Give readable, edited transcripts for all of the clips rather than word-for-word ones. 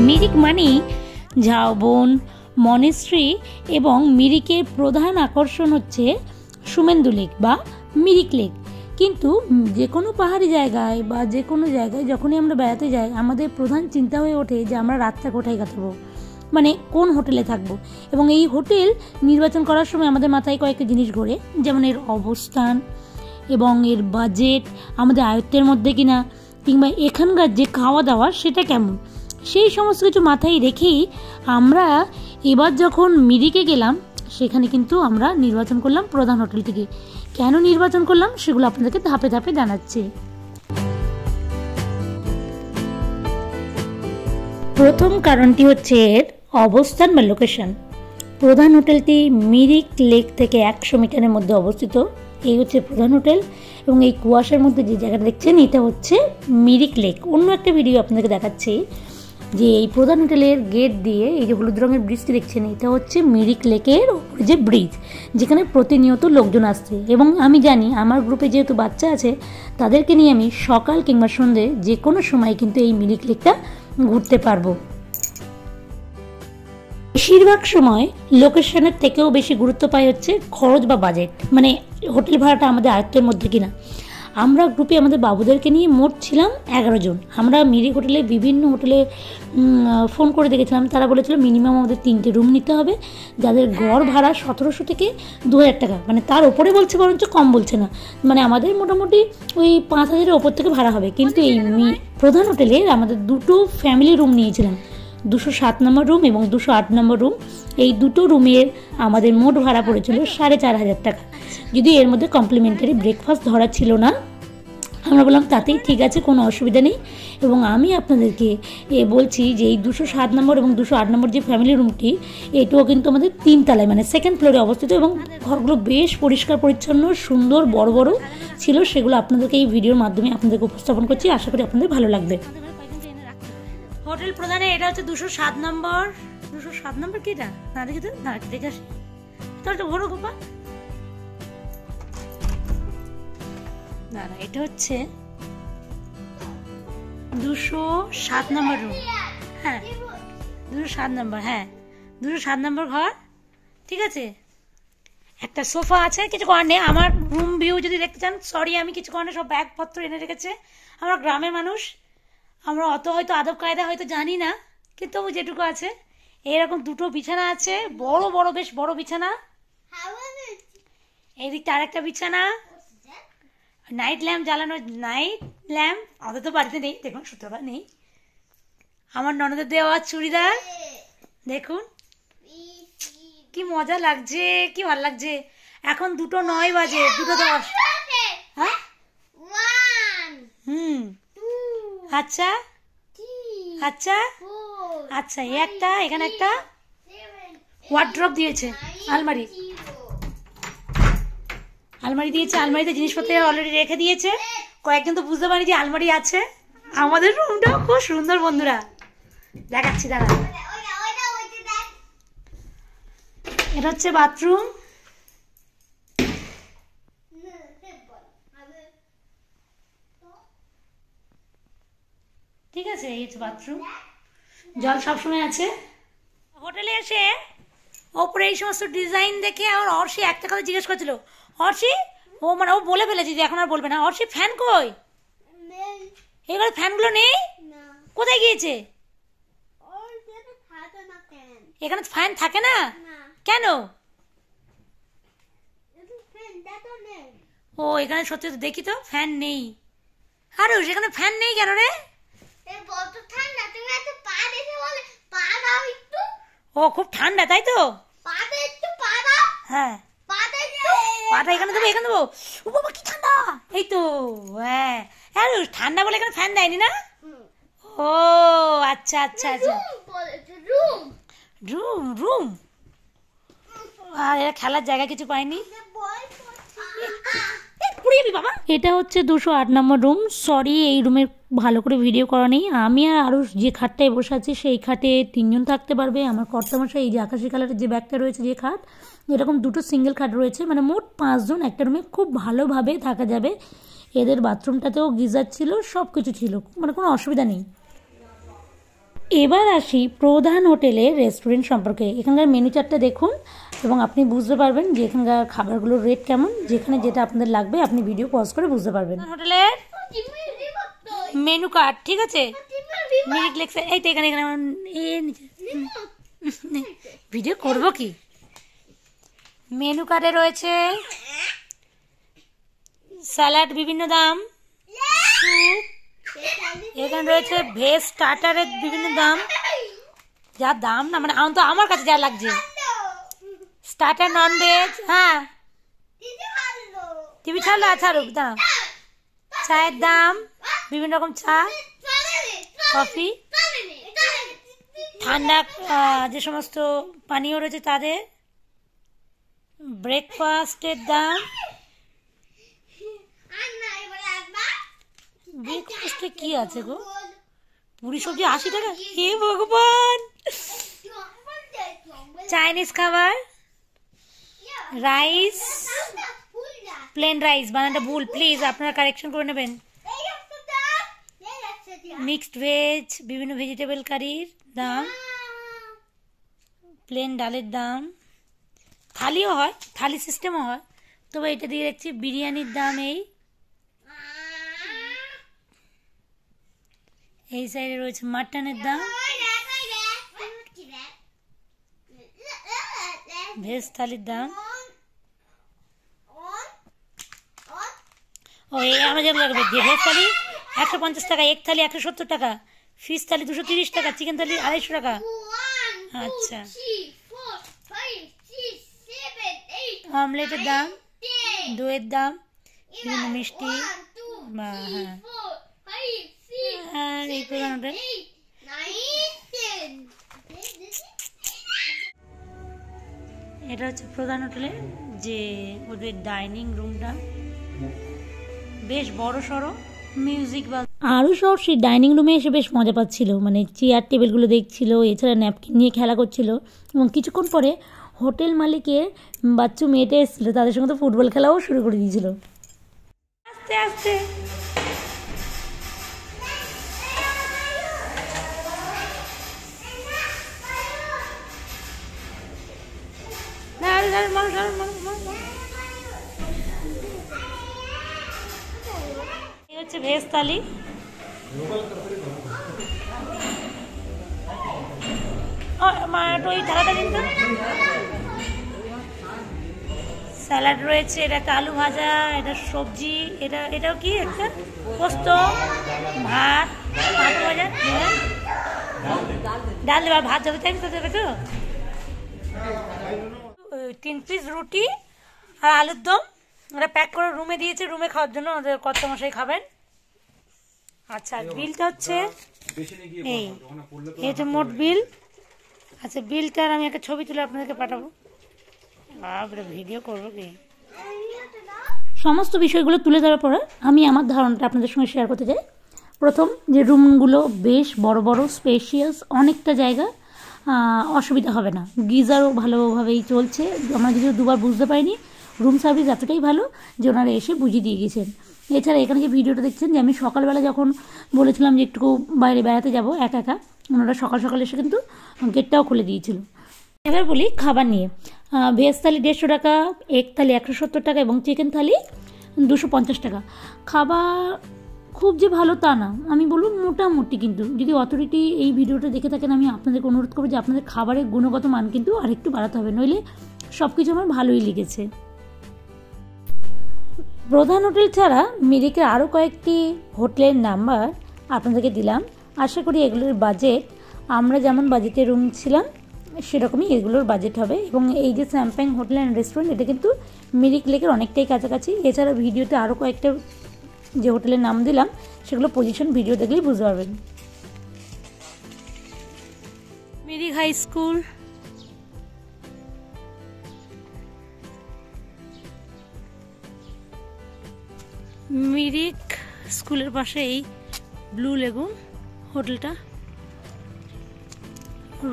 মিরিক মানেই ঝাউবন মনেস্ট্রি এবং মিরিকের প্রধান আকর্ষণ হচ্ছে সুমেন্দু লেক বা মিরিক লেক। কিন্তু যে কোনো পাহাড়ি জায়গায় বা যে কোনো জায়গায় যখনই আমরা বেড়াতে যাই আমাদের প্রধান চিন্তা হয়ে ওঠে যে আমরা রাতটা কোথায় কাটাবো, মানে কোন হোটেলে থাকবো। এবং এই হোটেল নির্বাচন করার সময় আমাদের মাথায় কয়েকটা জিনিস ঘোরে, যেমন এর অবস্থান এবং এর বাজেট আমাদের আয়ত্তের মধ্যে কিনা, কিংবা এখানকার যে খাওয়া দাওয়া সেটা কেমন, সেই সমস্ত কিছু মাথায় রেখেই আমরা এবার যখন মিরিকে গেলাম সেখানে কিন্তু আমরা নির্বাচন করলাম প্রধান হোটেলটিকে। কেন নির্বাচন করলাম সেগুলো আপনাদেরকে ধাপে ধাপে জানাচ্ছি। প্রথম কারণটি হচ্ছে এর অবস্থান বা লোকেশন। প্রধান হোটেলটি মিরিক লেক থেকে 100 মিটারের মধ্যে অবস্থিত। এই হচ্ছে প্রধান হোটেল এবং এই কুয়াশার মধ্যে যে জায়গাটা দেখছেন এটা হচ্ছে মিরিক লেক। অন্য একটা ভিডিও আপনাদেরকে দেখাচ্ছি যে এই প্রধান হোটেলের গেট দিয়ে এই যে হলুদ রঙের ব্রিজটি দেখছেন এটা হচ্ছে মিরিক লেকের ওপরে যে ব্রিজ, যেখানে প্রতিনিয়ত লোকজন আসছে। এবং আমি জানি আমার গ্রুপে যেহেতু বাচ্চা আছে তাদেরকে নিয়ে আমি সকাল কিংবা সন্ধ্যে যে কোনো সময় কিন্তু এই মিরিক লেকটা ঘুরতে পারবো। বেশিরভাগ সময় লোকেশনের থেকেও বেশি গুরুত্ব পায় হচ্ছে খরচ বা বাজেট, মানে হোটেল ভাড়াটা আমাদের আয়ত্তের মধ্যে কিনা। আমরা গ্রুপে আমাদের বাবুদেরকে নিয়ে মোট ছিলাম 11 জন। আমরা মিরিক হোটেলে বিভিন্ন হোটেলে ফোন করে দেখেছিলাম, তারা বলেছিল মিনিমাম আমাদের 3টে রুম নিতে হবে, যাদের গড় ভাড়া 1700 থেকে 2000 টাকা, মানে তার ওপরে বলছে, বরঞ্চ কম বলছে না, মানে আমাদের মোটামুটি ওই 5000-এর ওপর থেকে ভাড়া হবে। কিন্তু এই প্রধান হোটেলে আমাদের 2টো ফ্যামিলি রুম নিয়েছিলাম, 207 নম্বর রুম এবং 208 নম্বর রুম। এই দুটো রুমের আমাদের মোট ভাড়া পড়েছিল 4500 টাকা। যদি এর মধ্যে কমপ্লিমেন্টারি ব্রেকফাস্ট ধরা ছিল না, আমরা বললাম তাতেই ঠিক আছে, কোনো অসুবিধা নেই। এবং আমি আপনাদেরকে বলছি যে এই 207 নম্বর এবং 208 নম্বর যে ফ্যামিলি রুমটি, এটাও কিন্তু আমাদের 3 তলায় মানে সেকেন্ড ফ্লোরে অবস্থিত এবং ঘরগুলো বেশ পরিষ্কার পরিচ্ছন্ন, সুন্দর, বড় বড় ছিল। সেগুলো আপনাদেরকে এই ভিডিওর মাধ্যমে আপনাদেরকে উপস্থাপন করছি, আশা করি আপনাদের ভালো লাগবে। হোটেল প্রধানে এটা হচ্ছে 207 নম্বর। 207 নম্বর কি এটা না দেখি তো, না দেখে আসি তোর তো ঘোরো গোপা। না না, এটা হচ্ছে 207 নম্বর রুম। হ্যাঁ 207 নম্বর, হ্যাঁ 207 নম্বর ঘর, ঠিক আছে। একটা সোফা আছে, কিছু করার নেই। আমার রুম ভিউ যদি দেখতে চান, সরি আমি কিছু করার নেই, সব ব্যাগপত্র এনে রেখেছে। আমরা গ্রামের মানুষ, আমরা অত হয়তো আদব কায়দা হয়তো জানি না, কিন্তু যেটুকু আছে। এরকম 2টো বিছানা আছে, বড় বড়, বেশ বড় বিছানা। এই দিকটা আরেকটা বিছানা, নাইট ল্যাম্প জ্বালানো, নাইট ল্যাম্প আমাদের তো বাড়িতে নেই, দেখুন সুতরাং নেই। আমার ননদের দেওয়া চুড়িদার দেখুন, কি মজা লাগছে, কি ভালো লাগছে। এখন 2:09 বাজে, 2:10। হ্যাঁ আচ্ছা আচ্ছা আচ্ছা, একটা এখানে একটা ওয়ার্ড্রপ দিয়েছে, আলমারি দিয়েছে। আলমারিতে জিনিসপত্র অলরেডি রেখে দিয়েছে। কয়েকজন তো বুঝতে পারি যে আলমারি আছে। আমাদের রুমটাও খুব সুন্দর বন্ধুরা, দেখাচ্ছি দাঁড়া। এটা হচ্ছে বাথরুম, ঠিক আছে। এই হচ্ছে বাথরুম, জল সবসময় আছে। হোটেলে এসে ওপরে এই সমস্ত ডিজাইন দেখে আমার অর্ষি একটা কথা জিজ্ঞেস করছিল। অর্ষি ও মানে ও বলে ফেলেছে যে এখন আর বলবে না। অর্ষি ফ্যান কই? এবার ফ্যানগুলো নেই, কোথায় গিয়েছে? এখানে ফ্যান থাকে না কেন? ও এখানে সত্যি তো দেখি তো ফ্যান নেই। আরে সেখানে ফ্যান নেই কেন রে? ও খুব ঠান্ডা তাই তো? হ্যাঁ পাটা এখানে দেবো, এখানে দেবো। ও বাবা কি ঠান্ডা, এই তো। হ্যাঁ হ্যাঁ, ঠান্ডা বলে এখানে ফ্যান দেয়নি না? ও আচ্ছা আচ্ছা আচ্ছা, রুম রুম। আর এরা খেলার জায়গা কিছু পায়নি। এটা হচ্ছে 208 নম্বর রুম। সরি এই রুমের ভালো করে ভিডিও করা নেই। আমি আর আরও যে খাটটায় বসে আছি সেই খাটে 3 জন থাকতে পারবে। আমার কর্তামশাই এই যে আকাশি কালারের যে ব্যাগটা রয়েছে, যে খাট, এরকম 2টো সিঙ্গেল খাট রয়েছে, মানে মোট 5 জন একটা রুমে খুব ভালোভাবে থাকা যাবে। এদের বাথরুমটাতেও গিজার ছিল, সব কিছু ছিল, মানে কোনো অসুবিধা নেই। এবার আসি প্রধান হোটেলের রেস্টুরেন্ট সম্পর্কে। এখানকার মেনু চার্টটা দেখুন এবং আপনি বুঝতে পারবেন যে এখানকার খাবারগুলোর রেট কেমন। যেখানে যেটা আপনাদের লাগবে আপনি ভিডিও পজ করে বুঝতে পারবেন। হোটেলের মেনু কার্ড, ঠিক আছে, মিরিক লেখছে এই তো এখানে ভিডিও করব কি। মেনু কার্ডে রয়েছে স্যালাড বিভিন্ন দাম, স্যুপ, এখানে রয়েছে ভেজ স্টার্টারের বিভিন্ন দাম, যা দাম না মানে আমার কাছে যা লাগছে। স্টার্টার নন ভেজ, হ্যাঁ টিভি ছাড়লো, ছাড়ুক দাম। চায়ের দাম, বিভিন্ন রকম চা, কফি, ঠান্ডা যে সমস্ত পানীয় রয়েছে তাদের, ব্রেকফাস্টের দাম, ব্রেকফাস্টে কি আছে গো, পুরি সবজি 80 টাকা, হে ভগবান। চাইনিজ খাবার, রাইস, প্লেন রাইস, বানানটা ভুল প্লিজ আপনারা কারেকশন করে নেবেন। মিক্সড ভেজ, বিভিন্ন ভেজিটেবল কারির দাম, প্লেন ডালের দাম, থালিও হয়, থালি সিস্টেমও হয়, তবে এটা দিয়ে দেখছি বিরিয়ানির দাম। এই সাইডে রয়েছে মাটনের দাম, ভেজ থালির দাম। ও এই আমার যেমন লাগবে ভেজ থালি 150 টাকা, এক থালি 170 টাকা, ফিশ থালি 230 টাকা, চিকেন থালি 250 টাকা। আচ্ছা, অমলেটের দাম, দইয়ের দাম, বিভিন্ন মিষ্টি, হ্যাঁ, আর এই প্রধান হোটেল। এটা হচ্ছে প্রধান হোটেলে যে ওদের ডাইনিং রুমটা বেশ বড় সড়ো, মিউজিক বা আরও সব সেই ডাইনিং রুমে এসে বেশ মজা পাচ্ছিল, মানে চেয়ার টেবিলগুলো দেখছিল, এছাড়া ন্যাপকিন নিয়ে খেলা করছিল। এবং কিছুক্ষণ পরে হোটেল মালিকের বাচ্চু মেয়েটা এসেছিলো, তাদের সঙ্গে তো ফুটবল খেলাও শুরু করে দিয়েছিল। আস্তে আস্তে হচ্ছে ভেজ থালি, ওই থালাটা দিন তো। স্যালাড রয়েছে, এটা একটা আলু ভাজা, এটা সবজি, এটাও কি একটা পোস্ত, ভাত, আলু ভাজা, ডাল দেবার, ভাত যাবে তাই তো দেখো, 3 পিস রুটি আর আলুর দম। ওরা প্যাক করে রুমে দিয়েছে, রুমে খাওয়ার জন্য ওদের কর্তামশাই খাবেন। আচ্ছা, বিলটা হচ্ছে এই হচ্ছে মোট বিল। আচ্ছা, বিলটার আমি একটা ছবি তুলে আপনাদেরকে পাঠাবো, ভিডিও করবো কি। সমস্ত বিষয়গুলো তুলে ধরার পরে আমি আমার ধারণাটা আপনাদের সঙ্গে শেয়ার করতে চাই। প্রথম যে রুমগুলো বেশ বড় বড়, স্পেশিয়াস, অনেকটা জায়গা, অসুবিধা হবে না, গিজারও ভালোভাবেই চলছে। আমরা যদিও দুবার বুঝতে পারিনি, রুম সার্ভিস এতটাই ভালো যে ওনারা এসে বুঝিয়ে দিয়ে গেছেন। এছাড়া এখানে যে ভিডিওটা দেখছেন, যে আমি সকালবেলা যখন বলেছিলাম যে একটু বাইরে বেড়াতে যাব একা একা, ওনারা সকাল সকাল এসে কিন্তু গেটটাও খুলে দিয়েছিল। এবার বলি খাবার নিয়ে। ভেজ থালি 150 টাকা, এক থালি 170 টাকা এবং চিকেন থালি 250 টাকা। খাবার খুব যে ভালো তা না, আমি বলবো মোটামুটি। কিন্তু যদি অথরিটি এই ভিডিওটা দেখে থাকেন, আমি আপনাদেরকে অনুরোধ করবো যে আপনাদের খাবারের গুণগত মান কিন্তু আরেকটু বাড়াতে হবে, নইলে সব কিছু আমার ভালোই লেগেছে। প্রধান হোটেল ছাড়া মিরিকের আরও কয়েকটি হোটেলের নাম্বার আপনাদেরকে দিলাম। আশা করি এগুলোর বাজেট, আমরা যেমন বাজেটে রুম ছিলাম সেরকমই এগুলোর বাজেট হবে। এবং এই যে স্যাম্পাং হোটেল অ্যান্ড রেস্টুরেন্ট, এটা কিন্তু মিরিক লেকের অনেকটাই কাছাকাছি। এছাড়া ভিডিওতে আরও কয়েকটা যে হোটেলের নাম দিলাম সেগুলো পজিশন ভিডিও দেখলেই বুঝতে পারবেন। মিরিক হাই স্কুল, মিরিক স্কুলের পাশে এই ব্লু লেগুন হোটেলটা,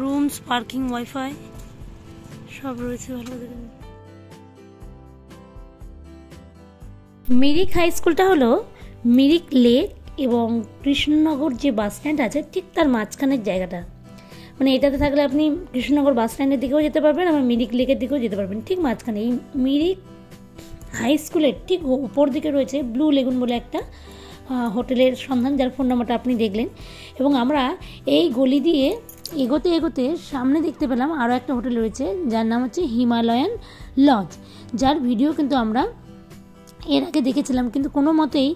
রুমস, পার্কিং, ওয়াইফাই সব রয়েছে ভালো। মিরিক হাই স্কুলটা হলো মিরিক লেক এবং কৃষ্ণনগর যে বাস স্ট্যান্ড আছে ঠিক তার মাঝখানের জায়গাটা, মানে এটাতে থাকলে আপনি কৃষ্ণনগর বাস স্ট্যান্ডের দিকেও যেতে পারবেন, আবার মিরিক লেকের দিকেও যেতে পারবেন। ঠিক মাঝখানে এই মিরিক হাই স্কুলের ঠিক উপর দিকে রয়েছে ব্লু লেগুন বলে একটা হোটেলের সন্ধান, যার ফোন নাম্বারটা আপনি দেখলেন। এবং আমরা এই গলি দিয়ে এগোতে এগোতে সামনে দেখতে পেলাম আরও একটা হোটেল রয়েছে, যার নাম হচ্ছে হিমালয়ান লজ, যার ভিডিও কিন্তু আমরা এর আগে দেখেছিলাম, কিন্তু কোনো মতেই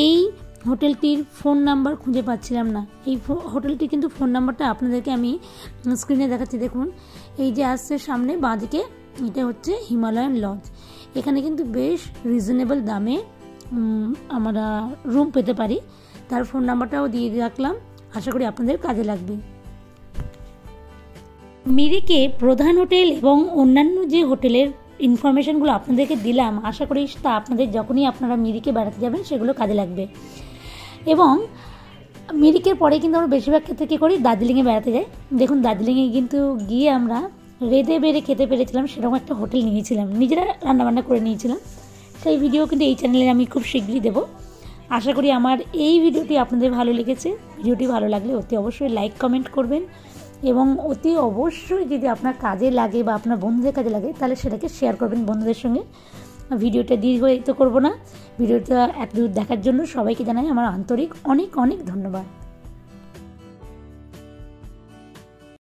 এই হোটেলটির ফোন নাম্বার খুঁজে পাচ্ছিলাম না। এই হোটেলটির কিন্তু ফোন নাম্বারটা আপনাদেরকে আমি স্ক্রিনে দেখাচ্ছি, দেখুন এই যে আসছে সামনে বাঁদিকে, এটা হচ্ছে হিমালয়ান লজ। এখানে কিন্তু বেশ রিজনেবল দামে আমরা রুম পেতে পারি, তার ফোন নাম্বারটাও দিয়ে রাখলাম, আশা করি আপনাদের কাজে লাগবে। মিরিকে প্রধান হোটেল এবং অন্যান্য যে হোটেলের ইনফরমেশনগুলো আপনাদেরকে দিলাম, আশা করি তা আপনাদের যখনই আপনারা মিরিকে বেড়াতে যাবেন সেগুলো কাজে লাগবে। এবং মিরিকের পরে কিন্তু আমরা বেশিরভাগ ক্ষেত্রে কী করি, দার্জিলিংয়ে বেড়াতে যাই। দেখুন দার্জিলিংয়ে কিন্তু গিয়ে আমরা রেঁধে বেড়ে খেতে পেরেছিলাম, সেরকম একটা হোটেল নিয়েছিলাম, নিজেরা রান্নাবান্না করে নিয়েছিলাম। সেই ভিডিও কিন্তু এই চ্যানেলে আমি খুব শীঘ্রই দেবো। আশা করি আমার এই ভিডিওটি আপনাদের ভালো লেগেছে। ভিডিওটি ভালো লাগলে অতি অবশ্যই লাইক কমেন্ট করবেন, এবং অতি অবশ্যই যদি আপনার কাজে লাগে বা আপনার বন্ধুদের কাজে লাগে তাহলে সেটাকে শেয়ার করবেন বন্ধুদের সঙ্গে। ভিডিওটা দীর্ঘায়িত করব না, ভিডিওটা এতদূর দেখার জন্য সবাইকে জানাই আমার আন্তরিক অনেক অনেক ধন্যবাদ।